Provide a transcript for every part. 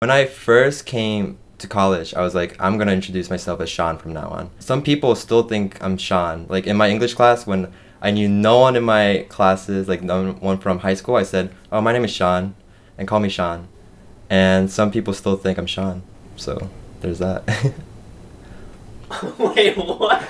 When I first came to college, I was like, I'm gonna introduce myself as Sean from now on. Some people still think I'm Sean. Like in my English class, when I knew no one in my classes, like no one from high school, I said, oh, my name is Sean, and call me Sean. And some people still think I'm Sean. So there's that. Wait, what?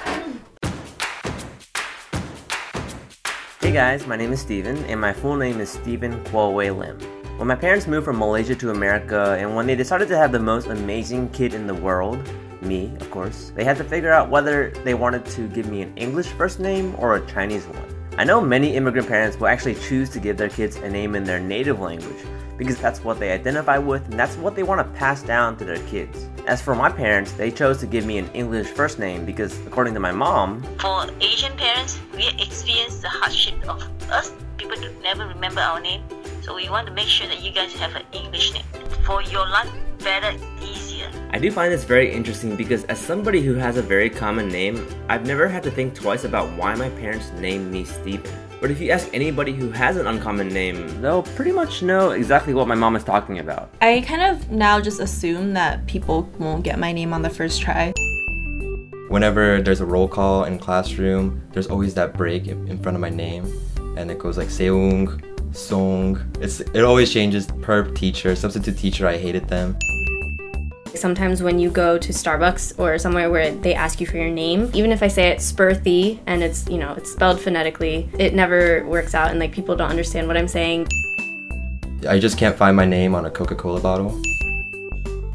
Hey guys, my name is Steven, and my full name is Steven Kwo Wey Lim. When my parents moved from Malaysia to America, and when they decided to have the most amazing kid in the world, me, of course, they had to figure out whether they wanted to give me an English first name or a Chinese one. I know many immigrant parents will actually choose to give their kids a name in their native language, because that's what they identify with and that's what they want to pass down to their kids. As for my parents, they chose to give me an English first name because, according to my mom, for Asian parents, we experience the hardship of us. People do never remember our name, so we want to make sure that you guys have an English name. For your life, better, easier. I do find this very interesting because as somebody who has a very common name, I've never had to think twice about why my parents named me Steven. But if you ask anybody who has an uncommon name, they'll pretty much know exactly what my mom is talking about. I kind of now just assume that people won't get my name on the first try. Whenever there's a roll call in classroom, there's always that break in front of my name. And it goes like Seung, Seung. It always changes per teacher. Substitute teacher, I hated them. Sometimes when you go to Starbucks or somewhere where they ask you for your name, even if I say it's Spurthi and it's, you know, it's spelled phonetically, it never works out and like people don't understand what I'm saying. I just can't find my name on a Coca-Cola bottle.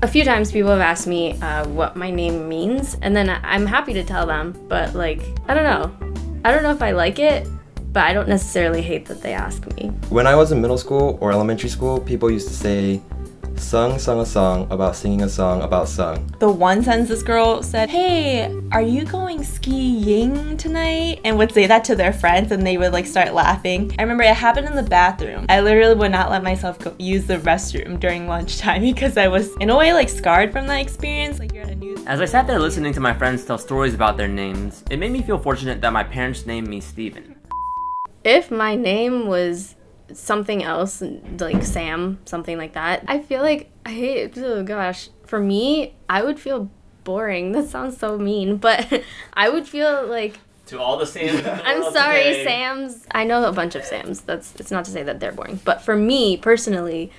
A few times people have asked me what my name means, and then I'm happy to tell them, but like, I don't know. I don't know if I like it, but I don't necessarily hate that they ask me. When I was in middle school or elementary school, people used to say, Seung sung a song about singing a song about Seung. The one sentence this girl said, hey, are you going ski Ying tonight? And would say that to their friends and they would like start laughing. I remember it happened in the bathroom. I literally would not let myself use the restroom during lunchtime because I was in a way like scarred from that experience. Like you're at a news. As I sat there listening to my friends tell stories about their names, it made me feel fortunate that my parents named me Steven. If my name was something else, like Sam, something like that, I feel like, oh gosh, for me, I would feel boring. That sounds so mean, but I would feel like... To all the Sams. I'm sorry, today. Sams. I know a bunch of Sams. It's not to say that they're boring, but for me, personally,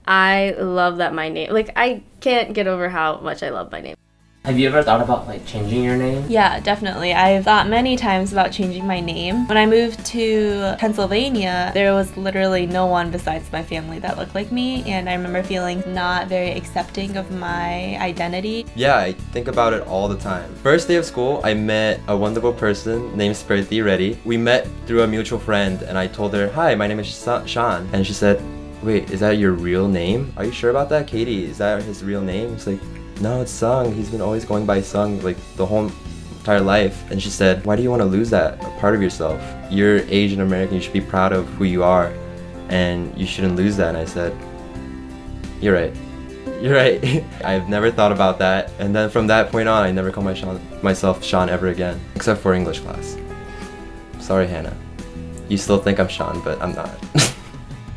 I love that my name, like I can't get over how much I love my name. Have you ever thought about like changing your name? Yeah, definitely. I've thought many times about changing my name. When I moved to Pennsylvania, there was literally no one besides my family that looked like me, and I remember feeling not very accepting of my identity. Yeah, I think about it all the time. First day of school, I met a wonderful person named Spurthi. We met through a mutual friend, and I told her, hi, my name is Sean. And she said, wait, is that your real name? Are you sure about that? Katie, is that his real name? It's like, no, it's Seung. He's been always going by Seung like the whole entire life. And she said, why do you want to lose that part of yourself? You're Asian American, you should be proud of who you are and you shouldn't lose that. And I said, you're right. You're right. I've never thought about that. And then from that point on, I never call myself Sean ever again, except for English class. Sorry, Hannah. You still think I'm Sean, but I'm not.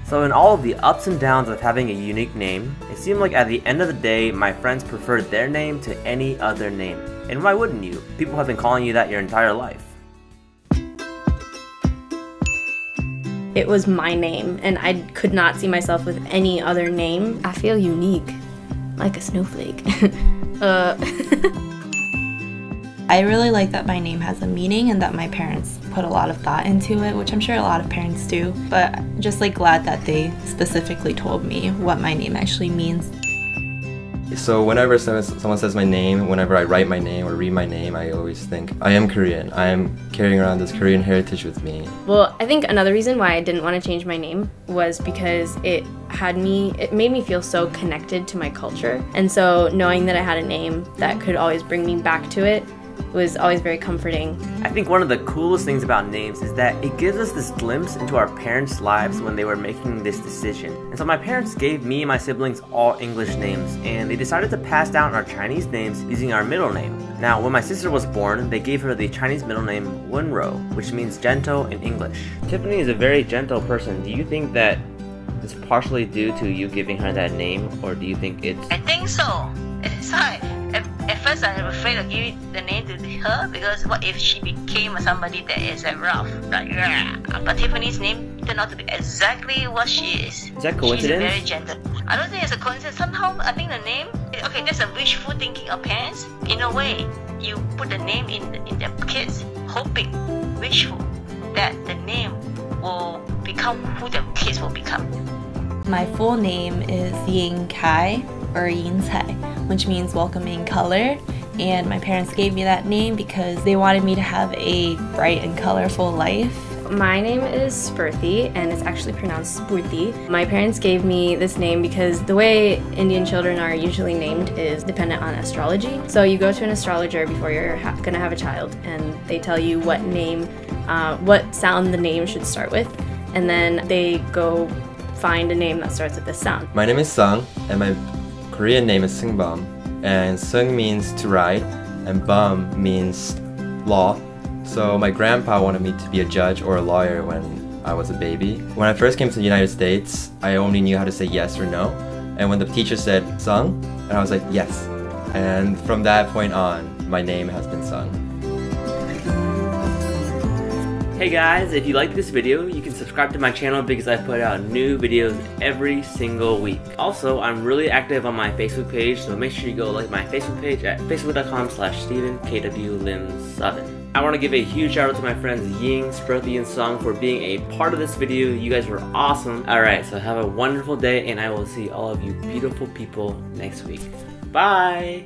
So in all of the ups and downs of having a unique name, it seemed like at the end of the day, my friends preferred their name to any other name. And why wouldn't you? People have been calling you that your entire life. It was my name, and I could not see myself with any other name. I feel unique, like a snowflake. I really like that my name has a meaning and that my parents put a lot of thought into it, which I'm sure a lot of parents do, but just like glad that they specifically told me what my name actually means. So whenever someone says my name, whenever I write my name or read my name, I always think, I am Korean. I am carrying around this Korean heritage with me. Well, I think another reason why I didn't want to change my name was because it made me feel so connected to my culture. And so knowing that I had a name that could always bring me back to it was always very comforting. I think one of the coolest things about names is that it gives us this glimpse into our parents' lives when they were making this decision. And so my parents gave me and my siblings all English names, and they decided to pass down our Chinese names using our middle name. Now, when my sister was born, they gave her the Chinese middle name Wenro, which means gentle in English. Tiffany is a very gentle person. Do you think that this partially due to you giving her that name, or do you think it's... I think so. It's like, at first I was afraid of giving the name to her because what if she became somebody that is rough, like but Tiffany's name turned out to be exactly what she is. Is that coincidence? She's very gentle. I don't think it's a coincidence. Somehow I think the name, okay, that's a wishful thinking of parents. In a way, you put the name in their kids, hoping, wishful, that the name will become who the kids will become. My full name is Ying or Yin Cai, which means welcoming color, and my parents gave me that name because they wanted me to have a bright and colorful life. My name is Spurthi, and it's actually pronounced Spurthi. My parents gave me this name because the way Indian children are usually named is dependent on astrology. So you go to an astrologer before you're gonna have a child, and they tell you what name, what sound the name should start with, and then they go find a name that starts with this sound. My name is Seung, and my Korean name is Seung, and Seung means to ride, and Bum means law. So my grandpa wanted me to be a judge or a lawyer when I was a baby. When I first came to the United States, I only knew how to say yes or no. And when the teacher said Seung, and I was like, yes. And from that point on, my name has been Seung. Hey guys, if you like this video, you can subscribe to my channel because I put out new videos every single week. Also, I'm really active on my Facebook page, so make sure you go like my Facebook page at facebook.com/StephenKWLim7. I want to give a huge shout out to my friends Ying, Spurthi, and Seung for being a part of this video. You guys were awesome. Alright, so have a wonderful day, and I will see all of you beautiful people next week. Bye!